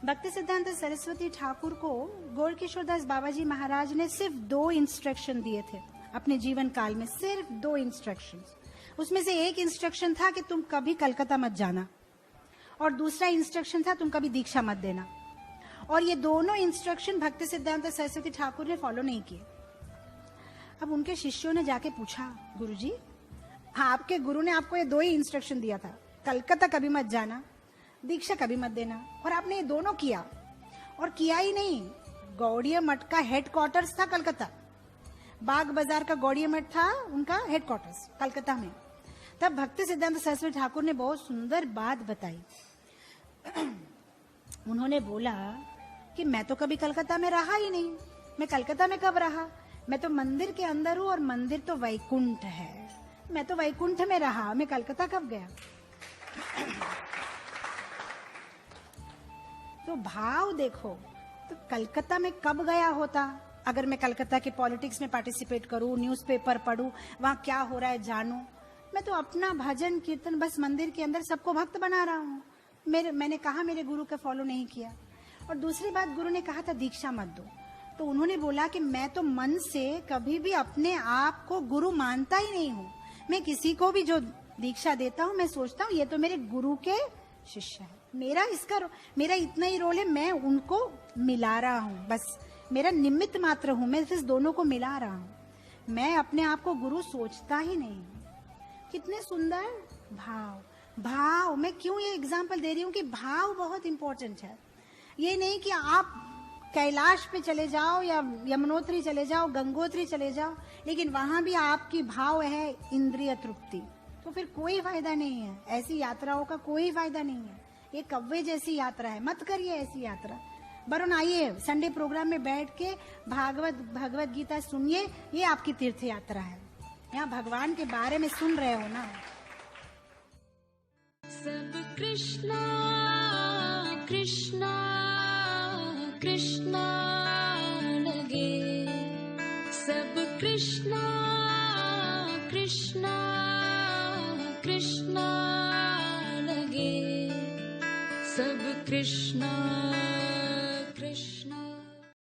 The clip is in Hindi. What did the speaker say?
भक्ति सिद्धांत सरस्वती ठाकुर को गौरकिशोर दास बाबा जी महाराज ने सिर्फ 2 इंस्ट्रक्शन दिए थे अपने जीवन काल में, सिर्फ 2 इंस्ट्रक्शन। उसमें से एक इंस्ट्रक्शन था कि तुम कभी कलकत्ता मत जाना, और दूसरा इंस्ट्रक्शन था तुम कभी दीक्षा मत देना। और ये दोनों इंस्ट्रक्शन भक्ति सिद्धांत सरस्वती ठाकुर ने फॉलो नहीं किए। अब उनके शिष्यों ने जाके पूछा, गुरुजी आपके गुरु ने आपको ये 2 ही इंस्ट्रक्शन दिया था, कलकत्ता कभी मत जाना, दीक्षा कभी मत देना, और आपने ये दोनों किया। और किया ही नहीं, गौड़िया मठ का हेडक्वार्टर्स था कलकत्ता, बाग बाजार का गौड़िया मठ था उनका हेडक्वार्टर्स कलकत्ता में। तब भक्ति सिद्धांत सरस्वती ठाकुर ने बहुत सुंदर बात बताई। उन्होंने बोला कि मैं तो कभी कलकत्ता में रहा ही नहीं, मैं कलकत्ता में कब रहा, मैं तो मंदिर के अंदर हूं, और मंदिर तो वैकुंठ है, मैं तो वैकुंठ में रहा, मैं कलकत्ता कब गया। तो भाव देखो, तो कलकत्ता में कब गया होता, अगर मैं कलकत्ता के पॉलिटिक्स में पार्टिसिपेट करूं, न्यूज़पेपर पढूं, वहां क्या हो रहा है जानूं। मैं तो अपना भजन कीर्तन बस मंदिर के अंदर सबको भक्त बना रहा हूं। मैंने कहा मेरे गुरु का फॉलो नहीं किया। और दूसरी बात, गुरु ने कहा था दीक्षा मत दो, तो उन्होंने बोला कि मैं तो मन से कभी भी अपने आप को गुरु मानता ही नहीं हूँ। मैं किसी को भी जो दीक्षा देता हूँ, मैं सोचता हूँ ये तो मेरे गुरु के शिष्य है, मेरा इतना ही रोल है, मैं उनको मिला रहा हूँ, बस मेरा निमित्त मात्र हूँ, मैं सिर्फ दोनों को मिला रहा हूँ, मैं अपने आप को गुरु सोचता ही नहीं। कितने सुंदर भाव। मैं क्यों ये एग्जाम्पल दे रही हूँ कि भाव बहुत इंपॉर्टेंट है। ये नहीं कि आप कैलाश पे चले जाओ या यमुनोत्री चले जाओ, गंगोत्री चले जाओ, लेकिन वहां भी आपकी भाव है इंद्रिय तृप्ति, तो फिर कोई फायदा नहीं है। ऐसी यात्राओं का कोई फायदा नहीं है। ये कव्वे जैसी यात्रा है, मत करिए ऐसी यात्रा। वरुण आइए संडे प्रोग्राम में बैठ के भगवत गीता सुनिए, ये आपकी तीर्थ यात्रा है। यहाँ भगवान के बारे में सुन रहे हो ना। सब कृष्णा कृष्णा कृष्णा लगे, सब कृष्णा कृष्णा कृष्णा लगे, सब कृष्णा